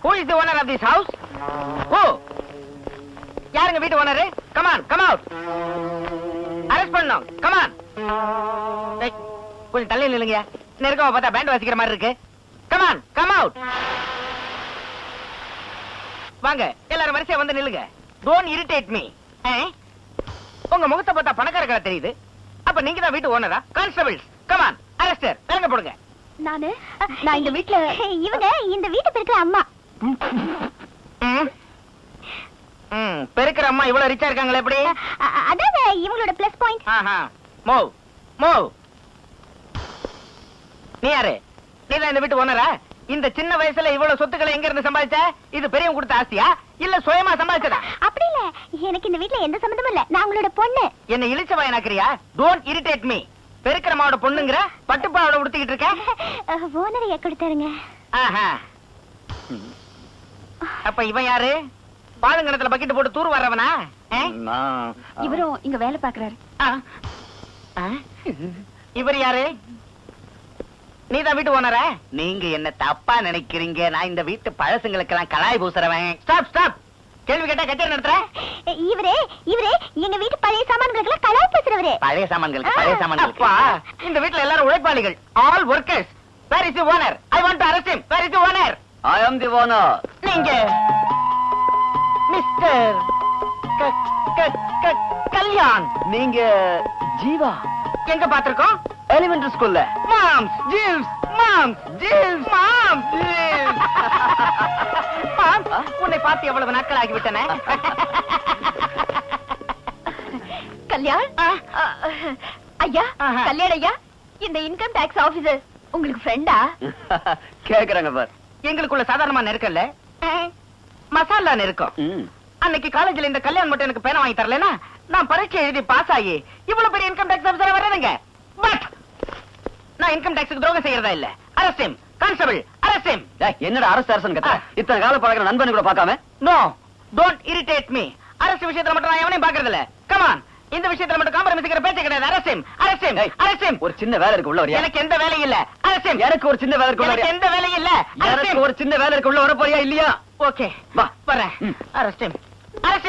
Who is the owner of this house? Who? யாருங்க வீட்டு owner? Come on, come out. Arrest பண்ணனும். Come on. கொஞ்சம் தள்ளி நில்லுங்க. நெருக்கமா பார்த்தா பேண்ட் வாசிக்கிற மாதிரி இருக்கு. Come on, come out. வாங்க எல்லாரும் வரிசையா வந்து நில்லுங்க. Don't irritate me. உங்க முகத்தை பார்த்தா பணக்காரங்களா தெரியுது. அப்ப நீங்க தான் வீட்டு ஓனரா? Constables come on, arrest her. இறங்க போடுங்க. நான் இந்த வீட்ல இவங்க இந்த வீட்டை பெருக்கிற அம்மா. பெருக்கிற அம்மா இவ்வளவு ரிச்சா இருக்காங்களே எப்படி? அதான் இவங்களோட பிளஸ் பாயிண்ட். Move move. நீ யாரு? நீ தான் இந்த வீட்டு ஓனரா? இந்த சின்ன வயசுல இவ்வளவு சொத்துக்களை எங்க இருந்து சம்பாதிச்ச? இது பெரியவங்க கொடுத்த ஆஸ்தியா இல்ல சுயமா சம்பாதிச்சதா? அப்படி இல்ல, எனக்கு இந்த வீட்ல எந்த சம்பந்தமும் இல்ல. நான் உங்களோட பொண்ணு. என்ன இழிச்ச வாயனாக்குறியா? Don't irritate me. பெருக்கிறமாவோட பொண்ணுங்கற பட்டுப்பாவோட உடுத்திக்கிட்டு இருக்க. ஓனரைய கொடுத்தாருங்க. அப்ப இவன் யாரு? பாலுங்கணத்துல பக்கெட் போட்டு தூர் வர்றவனா? இவரும் இங்க வேலை பாக்குறாரு. இவர் யாரு? நீதான் வீட்டு ஓனரா? நீங்க என்ன தப்பா நினைக்கிறீங்க. நான் இந்த வீட்டு பழசுங்களுக்கெல்லாம் கலாய் பூசுறவன். Stop stop. கேள்வி கேட்டா கச்சேரி நடத்துற? இவரே எங்க வீட்டு பழைய சாமான்களுக்கு கலாய் பேசுறவரே. பழைய சாமான்கள். அப்பா இந்த வீட்ல எல்லாரும் உழைப்பாளிகள். All workers. Where is the owner? I want to arrest him. Where is the owner? I am the owner. நீங்க மிஸ்டர் கல்யாண். நீங்க ஜீவா. எங்க பாத்திருக்கோம்? எலிமெண்டரி ஸ்கூல்ல. மாம்ஸ் ஜீவ்ஸ் உன்னை பார்த்து எவ்வளவு நாட்கள் ஆகிவிட்டன. கல்யாண் ஐயா, கல்யாண் ஐயா, இந்த இன்கம் டாக்ஸ் ஆபீசர் உங்களுக்கு ஃப்ரெண்டா? கேக்குறாங்க பார். எங்களுக்குள்ள சாதாரணமா நெருக்கல்ல, மசாலா நெருக்கம். அன்னைக்கு காலேஜ்ல இந்த கல்யாணம் மட்டும் எனக்கு பேனா வாங்கி தரலனா நான் பரீட்சை எழுதி பாஸ் ஆகி இவ்வளவு பெரிய இன்கம் டாக்ஸ் ஆபீசரா வரேனுங்க. பட் நான் இன்கம் டாக்ஸ்க்கு துரோகம் செய்யறதா இல்ல. Arrest him. Constable arrest him. என்னடா அரஸ்ட் கத்த? இத்தனை கால பழகுற நண்பனை கூட பார்க்காம? No, don't irritate me. Arrest விஷயத்துல மட்டும் நான் எவனையும் பார்க்கறது இல்ல. Come on. இந்த விஷயத்துல மட்டும் காம்ப்ரமைஸ்ங்கிற பேச்சே கிடையாது. Arrest him. ஒரு சின்ன வேலை இருக்கு உள்ள வரியா? எனக்கு எந்த வேலையும் இல்ல. Arrest him. எனக்கு ஒரு சின்ன வேலை இருக்கு உள்ள வரியா? எனக்கு எந்த வேலையும் இல்ல. எனக்கு ஒரு சின்ன வேலை இருக்கு உள்ள வர போறியா இல்லையா? ஓகே வா வரேன். Arrest him. Arrest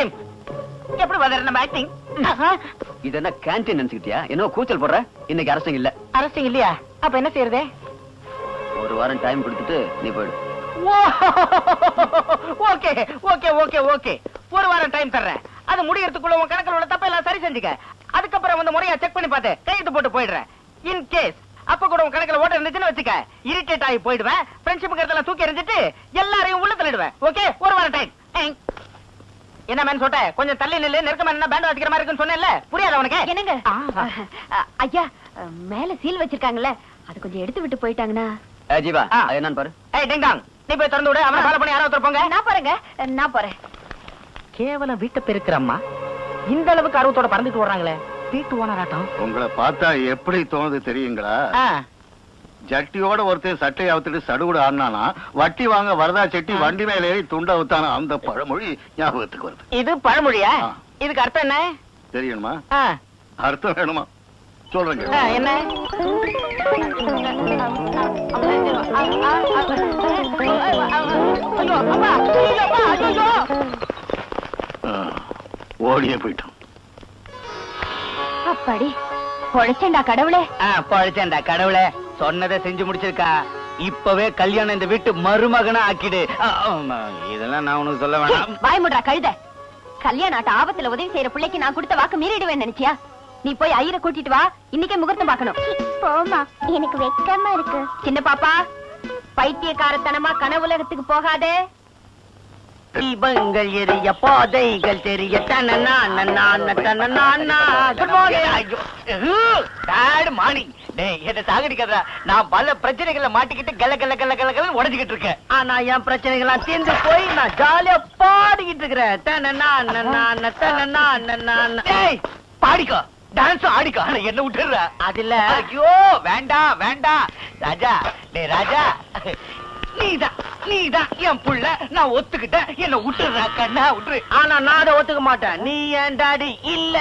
him. எப்படி வதற நம்ம ஆக்டிங்? இது என்ன கேண்டீன் நினைச்சிட்டியா? என்ன கூச்சல் போடுற? இன்னைக்கு அரஸ்டிங் இல்ல. அரஸ்டிங் இல்லையா? அப்ப என்ன செய்யறது? ஒரு வாரம் டைம் கொடுத்துட்டு நீ போயிடு. Okay okay okay okay. ஒரு வாரம் டைம் தர்றேன். அது முடியறதுக்குள்ள உன் கணக்குல உள்ள தப்ப எல்லாம் சரி செஞ்சுக்க. அதுக்கப்புறம் வந்து முறையா செக் பண்ணி பார்த்து கையெழுத்து போட்டு போயிடுறேன். இன் கேஸ் அப்ப கூட உன் கணக்குல ஓட்ட இருந்துச்சுன்னு வச்சுக்க, இரிட்டேட் ஆகி போயிடுவேன். ஃப்ரெண்ட்ஷிப்ங்கிறதெல்லாம் தூக்கி எறிஞ்சிட்டு எல்லாரையும் உள்ள தள்ளிடுவேன். ஓகே? ஒரு வாரம் டைம். என்ன மேன் சொல்ற? கொஞ்சம் தள்ளி நில்லு. நெருக்கமா என்ன பேண்ட் வாசிக்கிற மாதிரி இருக்குன்னு சொன்னேன்ல, புரியாத உனக்கு? என்னங்க ஐயா, மேல சீல் வச்சிருக்காங்கல்ல, அது கொஞ்சம் எடுத்து விட்டு போயிட்டாங்கன்னா. ஜீவா என்னன்னு பாரு. ஏய் டிங் டாங், நீ போய் திறந்து விடு. அவனை ஃபாலோ பண்ணி யாரோ ஒருத்தர் போங்க. நான் போறேன். கேவலம் வீட்டை பெருக்கிற அம்மா இந்த அளவுக்கு அருவத்தோட பறந்துட்டு வர்றாங்களே. வீட்டு ஓனராட்டம். உங்களை பார்த்தா எப்படி தோணுது தெரியுங்களா? ஜட்டியோட ஒருத்தர் சட்டை அவுத்துட்டு சடுகுடு ஆடினானா, வட்டி வாங்க வரதா செட்டி வண்டி மேல ஏறி துண்ட ஊத்தானா, அந்த பழமொழி ஞாபகத்துக்கு வருது. இது பழமொழியா? இதுக்கு அர்த்தம் என்ன தெரியணுமா? அர்த்தம் வேணுமா? சொல்றேங்க. என்ன? ஓடியே போயிட்டோம். அப்படி பொழைச்சேன்டா கடவுளே. பொழைச்சேன்டா கடவுளே. சொன்னதை செஞ்சு முடிச்சிருக்கா. இப்பவே கல்யாணம் இந்த வீட்டு மருமகனா ஆக்கிடு. இதெல்லாம் நான் உனக்கு சொல்ல வேணாம். வாய்முட்றா கழுத. கல்யாண ஆட்ட ஆபத்துல உதவி செய்யற பிள்ளைக்கு நான் கொடுத்த வாக்கு மீறிடுவேன் நினைச்சியா? நீ போய் ஐயரை கூட்டிட்டு வா. இன்னைக்கே முகூர்த்தம் பார்க்கணும். போமா, எனக்கு வெக்கமா இருக்கு. சின்ன பாப்பா, பைத்தியக்காரத்தனமா கனவுலகத்துக்கு போகாதே. தீபங்கள் எரிய பாதைகள் தெரிய தனனா சாகடிக்கிறா. நான் பல பிரச்சனைகளை மாட்டிக்கிட்டு கல கல கல கல கல உடஞ்சுக்கிட்டு இருக்கேன். ஆனா என் பிரச்சனைகளா தீர்ந்து போய் நான் ஜாலியா பாடிக்கிட்டு இருக்கிறேன். பாடிக்கோ, டான்ஸ் ஆடிக்கோ. என்ன விட்டுற? அதுல ஐயோ வேண்டாம் வேண்டாம். ராஜா, டே ராஜா, நீதான் என் புள்ள. நான் ஒத்துக்கிட்டேன். என்ன விட்டுற கண்ணா, விட்டுரு. ஆனா நான் அதை ஒத்துக்க மாட்டேன். நீ என் டாடி இல்ல.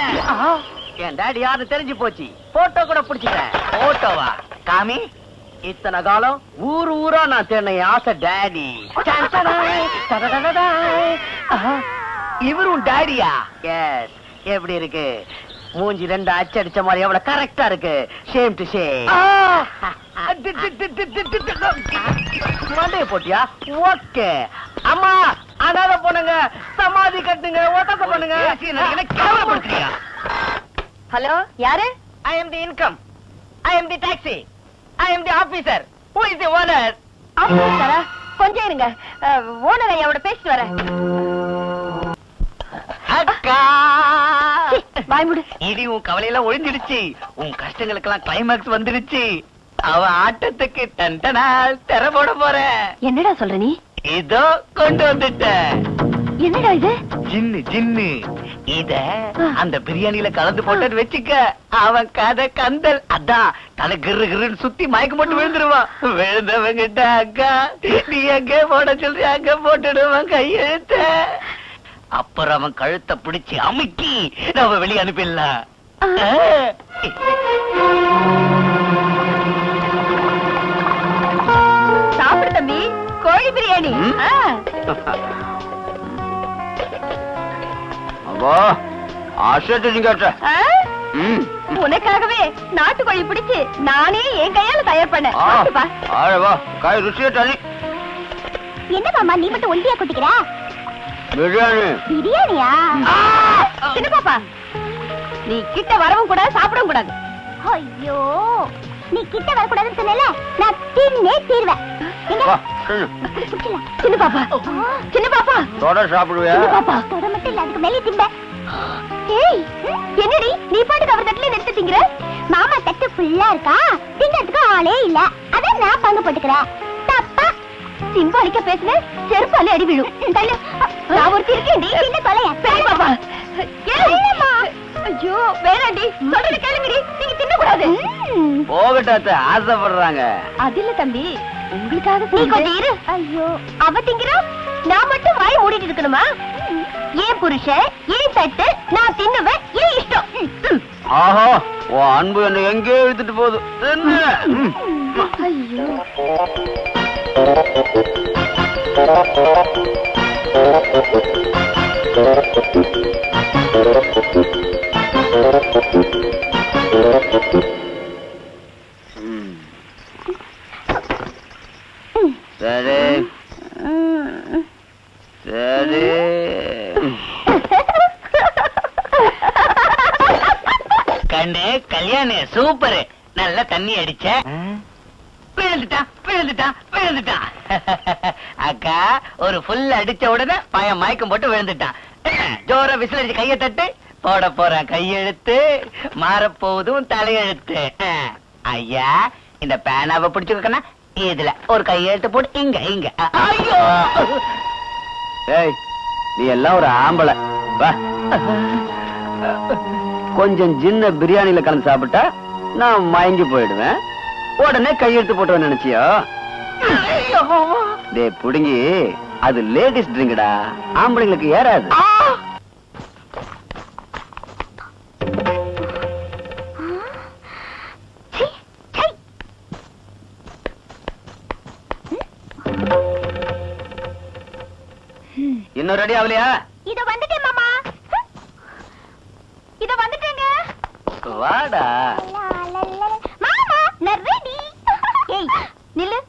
என் டாடி யாரு தெரிஞ்சு போச்சு. போட்டோ கூட பிடிச்சிக்கிறேன். போட்டோவா? காமி இத்தனை காலம் ஊரா நான் தேடின என் ஆசை டாடி. இவரும் டாடியா? எஸ். எப்படி இருக்கு மூஞ்சி? ரெண்டு அச்சடிச்ச மாதிரி எவ்வளவு கரெக்டா இருக்கு. Shame to shame. மண்டைய போட்டியா? ஓகே. அம்மா அனாத போனுங்க, சமாதி கட்டுங்க, ஒட்டத்தை பண்ணுங்க. கேவலப்படுத்துறியா? ஹலோ, யாரு? I am the income. I am the taxi. I am the officer. Who is the owner? ஆஃபீஸரா? கொஞ்சம் இருங்க, ஓனர் ஐயாவோட பேசிட்டு வரேன். அக்கா, வாய் மூடு. இடி உன் கவலையெல்லாம் ஒழிஞ்சிடுச்சு. உன் கஷ்டங்களுக்கெல்லாம் கிளைமாக்ஸ் வந்துடுச்சு. அவன் ஆட்டத்துக்கு டன்டனால் திற போட போற. என்னடா சொல்ற நீ? இதோ கொண்டு வந்துட்டேன். என்னடா இது? ஜின்னு ஜின்னு. இத அந்த பிரியாணியில கலந்து போட்டு வச்சுக்க. அவன் கதை கந்தல். அதான் தலை கிரு கிருன்னு சுத்தி மயக்கம் போட்டு விழுந்துருவான். விழுந்தவங்கிட்ட அக்கா நீ எங்க போட சொல்லி அங்க போட்டுடுவான் கையெழுத்த. அப்புறம் அவன் கழுத்தை பிடிச்சு அமுக்கி நம்ம வெளியே அனுப்பிடலாம். சாப்பிடு தம்பி, கோழி பிரியாணி. உனக்காகவே நாட்டுக்கோழி பிடிச்சு நானே என் கையால தயார் பண்ணேன். என்ன மாமா நீ மட்டும் ஒண்டியா குட்டிக்கிற? பிரியாணியா? சின்ன பாப்பா, நீ கிட்ட வரவும் கூடாது, சாப்பிடவும் கூடாது. ஐயோ, நீ கிட்ட வரக்கூடாதுன்னு சொன்னல, நான் தின்னே தீர்வேன். சின்ன பாப்பா, சின்ன பாப்பா சாப்பிடுவியா? பாப்பா தொட மட்டும் இல்ல, அதுக்கு மேலே திம்ப. ஏய், என்னடி நீ பாட்டுக்கு அவர் தட்டுல எடுத்து திங்கிற? மாமா தட்டு ஃபுல்லா இருக்கா, திங்கிறதுக்கு ஆளே இல்ல, அதான் நான் பங்கு போட்டுக்கிறேன். தப்பா சிம்பாலிக்க பேசுன செருப்பால அடி விழும். நான் ஒரு திருக்கேண்டி என்ன கொலையா? சரி பாப்பா. ஏம்மா, ஐயோ வேணாண்டி, சொல்றது கேளுங்கடி, நீங்க தின்ன கூடாது. போகட்டாத்த ஆசைப்படுறாங்க. அது இல்ல தம்பி, உங்களுக்காக நீ கொஞ்சம் இரு. ஐயோ, அவ திங்கிறா, நான் மட்டும் வாய் மூடிட்டு இருக்கணுமா? ஏன் புருஷன், ஏன் தட்டு, நான் தின்னுவேன், ஏன் இஷ்டம். ஆஹா, உன் அன்பு என்ன எங்கே இழுத்துட்டு போகுது. ஐயோ, சரி சரி. கண்ணு கல்யாணி சூப்பர். நல்ல தண்ணி அடிச்ச. விழுந்துட்டான். அக்கா ஒரு ஃபுல் அடிச்ச உடனே பையன் மயக்கம் போட்டு விழுந்துட்டான். ஜோர விசில் அடிச்சு கையை தட்டு. போட போறான் கையெழுத்து, மாறப்போவதும் தலையெழுத்து. ஐயா, இந்த பேனாவை பிடிச்சுக்கண்ணா, இதுல ஒரு கையெழுத்து போட்டு இங்க இங்க. ஐயோ, ஏய், நீ எல்லாம் ஒரு ஆம்பளை. வா, கொஞ்சம் சின்ன பிரியாணியில கலந்து சாப்பிட்டா நான் மயங்கி போயிடுவேன். உடனே கையெழுத்து போட்டு நினைச்சியோ? டே புடுங்கி, அது லேடிஸ் ட்ரிங்க்டா, ஆம்பளைங்களுக்கு ஏறாது. இன்னும் ரெடி ஆகலையா? இத வந்துட்டேன் மாமா, இத வந்துட்டேங்க. வாடா மாமா, நான் ரெடி. ஏய் நில்லு,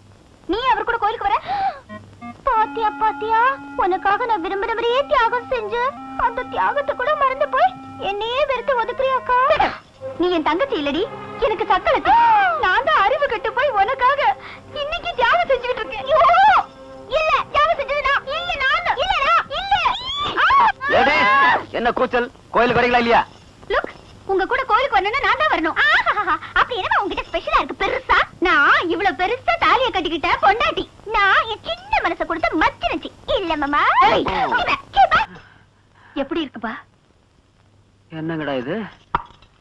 நீ அவர் கூட கோயிலுக்கு வர? பாத்தியா பாத்தியா, உனக்காக நான் விரும்பினவரையே தியாகம் செஞ்சு அந்த தியாகத்தை கூட மறந்து போய் என்னையே வெறுத்து ஒதுக்குறியாக்கா? நீ என் தங்கச்சி இல்லடி, எனக்கு சக்களத்து. நான் தான் அறிவு கெட்டு போய் உனக்காக இன்னைக்கு தியாகம் செஞ்சுக்கிட்டு இருக்கேன். இல்ல, தியாகம் செஞ்சது நான் இல்ல, நான் இல்ல, இல்ல. என்ன கூச்சல்? கோயிலுக்கு வரீங்களா இல்லையா? லுக், உங்க கூட கோயிலுக்கு வரணும்னா நான் தான் வரணும். அப்படி என்ன உங்ககிட்ட ஸ்பெஷலா இருக்கு பெருசா? நான் இவ்வளவு பெருசா தாலியை கட்டிக்கிட்ட பொண்டாட்டி, நான் என் சின்ன மனசை கொடுத்து மச்சிருச்சு இல்ல மாமா. எப்படி இருக்குப்பா? என்னங்கடா இது?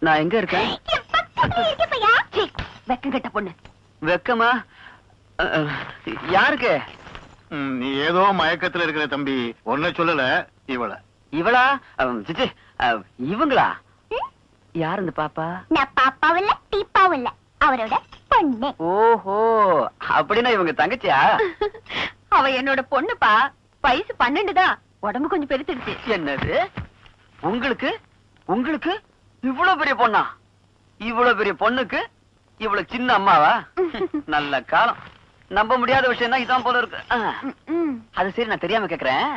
நான் எங்க இருக்கேன்? வெக்கம் கட்ட பொண்ணு. வெக்கமா? யாருக்கு? நீ ஏதோ மயக்கத்துல இருக்கிற தம்பி, ஒன்ன சொல்லல, இவளா? சிச்சி, இவங்களா? யார் இந்த பாப்பா? நான் பாப்பாவும் இல்ல, டீப்பாவும் இல்ல, அவரோட பொண்ணு. ஓஹோ, அப்படின்னா இவங்க தங்கச்சியா? அவ என்னோட பொண்ணுப்பா. வயசு 12 தான். உடம்பு கொஞ்சம் பெருத்துடுச்சு. என்னது? உங்களுக்கு உங்களுக்கு இவ்வளவு பெரிய பொண்ணா? இவ்வளவு பெரிய பொண்ணுக்கு இவ்வளவு சின்ன அம்மாவா? நல்ல காலம். நம்ப முடியாத விஷயம் தான் இதான் போல இருக்கு. அது சரி, நான் தெரியாம கேக்குறேன்.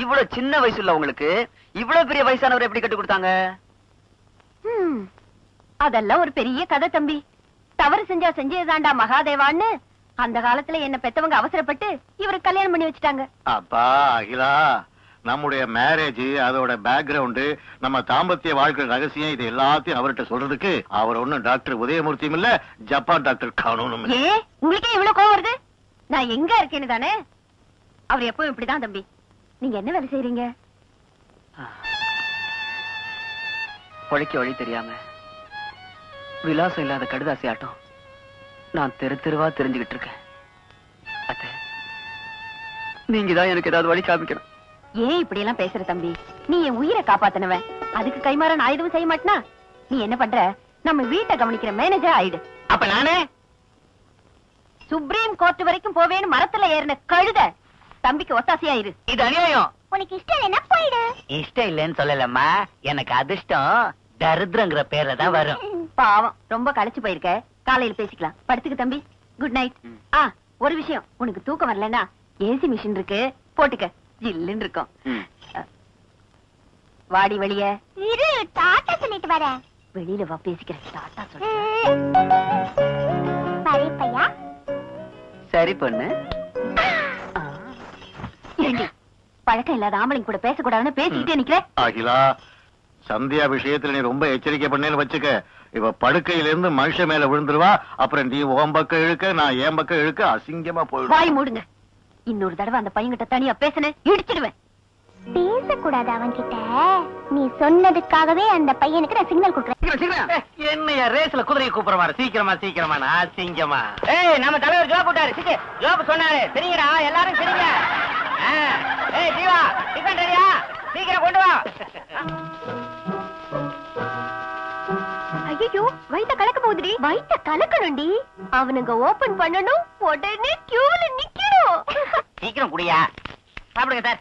இவ்வளவு சின்ன வயசுல உங்களுக்கு இவ்வளவு பெரிய வயசானவர் எப்படி கட்டி கொடுத்தாங்க? அதெல்லாம் ஒரு பெரிய கதை தம்பி. தவறு செஞ்சா செஞ்சதுதான்டா மகாதேவான்னு அந்த காலத்துல என்ன பெத்தவங்க அவசரப்பட்டு இவருக்கு கல்யாணம் பண்ணி வச்சுட்டாங்க. அப்பா அகிலா, நம்முடைய மேரேஜ், அதோட பேக்ரவுண்ட், நம்ம தாம்பத்திய வாழ்க்கை ரகசியம், இது எல்லாத்தையும் அவர்கிட்ட சொல்றதுக்கு அவர் ஒண்ணும் டாக்டர் உதயமூர்த்தியும் இல்ல, ஜப்பான் டாக்டர் கானூனும் இல்ல. ஏ, உங்களுக்கே இவ்வளவு கோவம் வருது? நான் எங்க இருக்கேன்னு தானே. அவர் எப்பவும் இப்படிதான் தம்பி. நீங்க என்ன வேலை செய்றீங்க? பொழைக்க வழி தெரியாம விலாசம் இல்லாத கடுதாசி ஆட்டம் நான் தெரு தெருவா தெரிஞ்சுக்கிட்டு இருக்கேன். அத்தை, நீங்க தான் எனக்கு ஏதாவது வழி காமிக்கணும். ஏன் இப்படி எல்லாம் பேசுற தம்பி? நீ என் உயிரை காப்பாத்தினவன். அதுக்கு கைமாற நான் எதுவும் செய்ய மாட்டேனா? நீ என்ன பண்ற? நம்ம வீட்டை கவனிக்கிற மேனேஜர் ஆயிடு. அப்ப நானே சுப்ரீம் கோர்ட் வரைக்கும் போவேன்னு மரத்துல ஏறின கழுத. தம்பிக்கு ஒத்தாசையாயிரு. இது அநியாயம். உனக்கு இஷ்டம் என்ன போயிடு. இஷ்டம் இல்லைன்னு சொல்லலம்மா, எனக்கு அதிர்ஷ்டம் தரித்திரங்கிற பேர்ல தான் வரும். பாவம், ரொம்ப களைச்சு போயிருக்க. காலையில பேசிக்கலாம். படுத்துக்கு தம்பி. Good night. ஒரு விஷயம், உனக்கு தூக்கம் வரலன்னா ஏசி மிஷின் இருக்கு, போட்டுக்க. ஜில்லுன்னு இருக்கும். வாடி வெளிய. இரு, டாட்டா சொல்லிட்டு வரேன். வெளியில வா, பேசிக்கிறேன். டாட்டா சொல்றேன். பையா. சரி பொண்ணு. ஏண்டி, பழக்கம் இல்லாத ஆம்பளைங்க கூட பேசக்கூடாதுன்னு பேசிக்கிட்டே நிக்கிறேன். அகிலா, சந்தியா விஷயத்துல நீ ரொம்ப எச்சரிக்கை பண்ணேன்னு வச்சுக்க. இவ படுக்கையில இருந்து மனுஷன் மேல விழுந்துருவா. அப்புறம் நீ உன் பக்கம் இழுக்க, நான் என் பக்கம் இழுக்க, அசிங்கமா போயிடும். வாய் மூடுங்க. இன்னொரு தடவை அந்த பையன்கிட்ட தனியா பேசுன இடிச்சிடுவேன். பேசக்கூடாது அவன்கிட்ட. நீ சொன்னதுக்காகவே அந்த பையனுக்கு நான் சிக்னல் கொடுக்குறேன். என்னைய ரேஸ்ல குதிரையை கூப்பிடுற மாதிரி சீக்கிரமா சீக்கிரமா அசிங்கமா. ஏய், நம்ம தலைவர் ஜோப் விட்டாரு. சிக்கு ஜோப் சொன்னாரு. சரிங்கடா, எல்லாரும் சரிங்க. ஏய் ஜீவா, டிஃபன் ரெடியா? சீக்கிரம் கொண்டு வா. ஐயோ, வயித்த கலக்க போகுதுடி. வயித்த கலக்கணும்டி. அவனுங்க ஓபன் பண்ணணும், உடனே கியூல நிக்கணும். சீக்கிரம் குடியா. சாப்பிடுங்க சார்.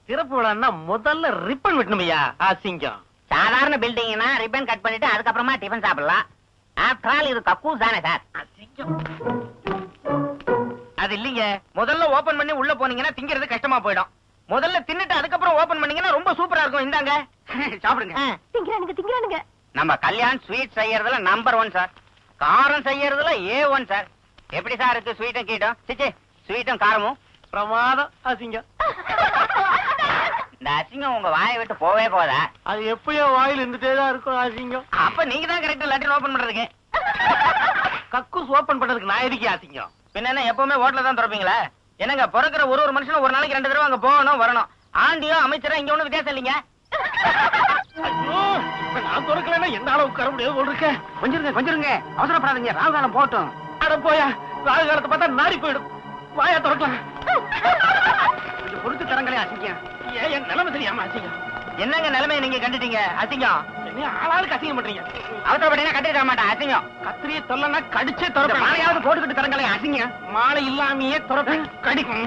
திறப்பு விழான்னா முதல்ல ரிப்பன் வெட்டணுமையா. அசிங்கம். சாதாரண பில்டிங்னா ரிப்பன் கட் பண்ணிட்டு அதுக்கப்புறமா டிஃபன் சாப்பிடலாம். ஆஃப்டர் ஆல் இது கக்கூஸ் தானே சார். அசிங்கம். அது இல்லீங்க. முதல்ல ஓபன் பண்ணி உள்ள போனீங்கன்னா திங்கிறது கஷ்டமா போயிடும். முதல்ல தின்னுட்டு அதுக்கப்புறம் ஓபன் பண்ணீங்கன்னா ரொம்ப சூப்பரா இருக்கும். இந்தாங்க சாப்பிடுங்க. திங்கிறானுங்க. நம்ம கல்யாண் ஸ்வீட் செய்யறதுல நம்பர் 1 சார். காரம் செய்யறதுல A1 சார். எப்படி சார் இருக்கு ஸ்வீட்டும் கீட்டும்? சிச்சி, ஸ்வீட்டும் காரமும் பிரமாதம். அசிங்கம். இந்த அசிங்கம் உங்க வாயை விட்டு போவே போதா? அது எப்பயோ வாயில் இருந்துட்டே தான் இருக்கும். அசிங்கம். அப்ப நீங்க தான் கரெக்டா லெட்டர் ஓபன் பண்றதுக்கு. கக்கூஸ் ஓபன் பண்றதுக்கு நான் எதுக்கு அசிங்கம்? பின்ன என்ன, எப்பவுமே ஹோட்டல்ல தான் திறப்பீங்களா? என்னங்க, பிறக்கிற ஒரு மனுஷனும் ஒரு நாளைக்கு 2 தடவை அங்க போகணும் வரணும். ஆண்டியோ அமைச்சரோ இங்க ஒண்ணு வித்தியாசம் இல்லைங்க. நான் திறக்கலன்னா என்னால உட்கார முடியாது போல் இருக்க. கொஞ்சிருங்க, அவசரப்படாதீங்க. ராகு காலம் போட்டும். அட போயா, ராகு காலத்தை பார்த்தா நாரி போயிடும். வாயா திறக்கலாம். கொஞ்சம் பொறுத்து தரங்களே. அசிங்கம். என் நிலைமை தெரியாம அசிங்கம். என்னங்க நிலைமையை நீங்க கண்டுட்டீங்க? அசிங்கம். என்ன ஆளாளுக்கு அசிங்கம் பண்றீங்க? அவசரப்பட்டீங்கன்னா கட்டி தர மாட்டேன். அசிங்கம். கத்திரியை தொல்லனா கடிச்சே திறப்பேன். மாலையாவது போட்டுக்கிட்டு தரங்களே. அசிங்கம். மாலை இல்லாமையே திறப்பேன். கடிக்கும்.